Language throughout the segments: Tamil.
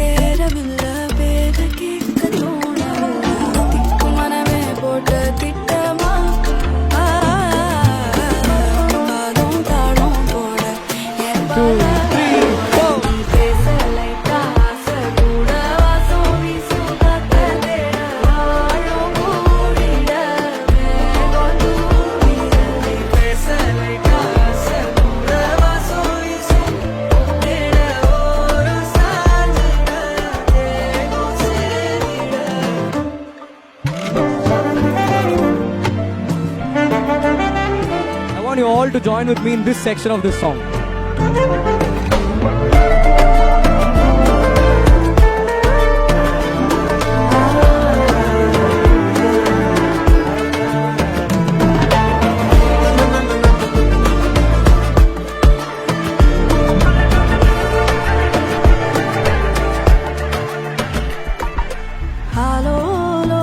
ஏறவில்லை பேரை கேட்க தோணவில்லை திக்கு மனமே போட்ட திட்டமா பாதம் தாளம் போட என் பேசலை காச கூட வாசம் வீசும் காத்த தேட வாழும் கூடிட மேகம் தூவிடலை பேசலை காச கூட வாசம் வீசும் தேட ஓரம் சாஞ்சிட தேகம் சேரிட. I want you all to join with me in this section of this song. ஆலோலோ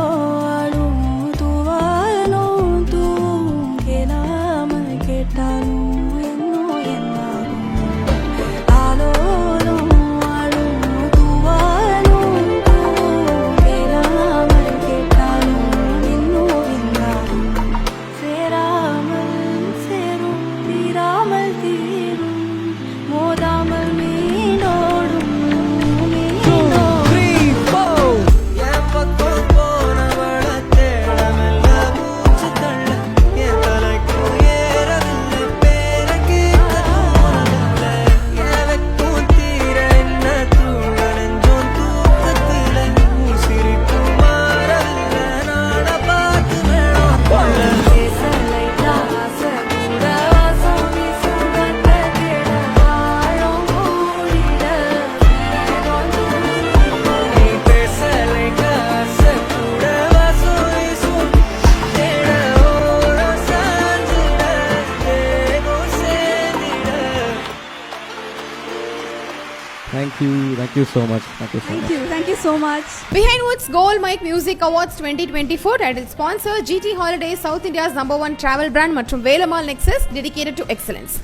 ஆளும் தூவாலும் தூவும் கேளாமல் கேட்டாலும் என்னோ என்னாகும் ஆலோலோ ஆளும் தூவாலும் தூவும் கேளாமல் கேட்டாலும் என்னோ என்னாகும் சேராமல் சேரும் தீராமல் தீரும் மோதாமல் மீனோடும் மீனோடும் 3, 4. என் பக்கம் போனவள தேடமெல்ல மூச்சு தள்ள என் தலைக்கும் ஏறவில்லை பேரை கேட்க தோணவில்லை என் வெட்கம் தீர என்ன தூங்கலெஞ்சோம் தூக்கத்தில உன் சிரிப்பு மாறவில்லை நாட பார்த்து வேணும் கொள்ள பேசலை காச கூட வாசம் வீசும் காத்த தேட வாழும் கூடிட மேகம் தூவிடலை நீ பேசலை காச கூட வாசம் வீசும் தேட ஓரம் சாஞ்சிட தேகம் சேரிட. Thank you so much. Thank you so much. Thank you so much. Behind Woods Gold Mike Music Awards 2024 title sponsor GT Holidays, South India's #1 travel brand மற்றும் Velammal Nexus dedicated to excellence.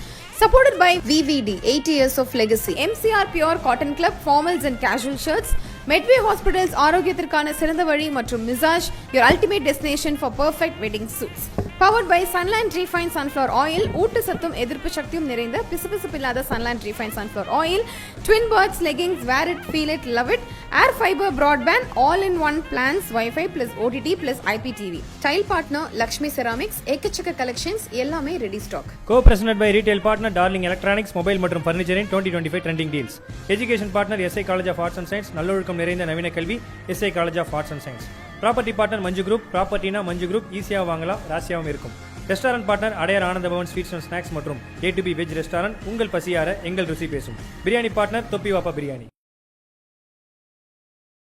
Supported by VVD, 80 years of legacy. MCR Pure Cotton Club, formals and casual shirts. Medway Hospitals, ஆரோக்கியத்திற்கான சிறந்த வழி மற்றும் Misage, your ultimate destination for perfect wedding suits. Powered by Sunland Refined Sunflower Oil, ஊட்ட சத்தும் எதிர்ப்பு சக்தியும் நிறைந்த பிசுபிசுப்பில்லாத Sunland Refined Sunflower Oil, Twin Birds leggings, wear it, feel it, love it, Air Fiber Broadband, all-in-one plans, Wi-Fi plus OTT plus IPTV. Tile partner Lakshmi Ceramics, ஏக்கச்சக்க collections, எல்லாமே ready stock. Co-presented by retail partner Darling Electronics, mobile மற்றும் furniture in 2025 trending deals. Education partner SI College of Arts and Science, நல்லொழுக்கம் நிறைந்த நவீன கல்வி SI College of Arts and Science. Property partner Manju group, ப்ராப்பர்ட்டினா மஞ்சு குரூப், ஈஸியாக வாங்கலாம், ராசியாகவும் இருக்கும். Restaurant partner Adyar Ananda Bhavan sweets and snacks மற்றும் A to B veg restaurant, உங்கள் பசியார எங்கள் ருசி பேசும். பிரியாணி பார்ட்னர் தொப்பி வாப்பா பிரியாணி.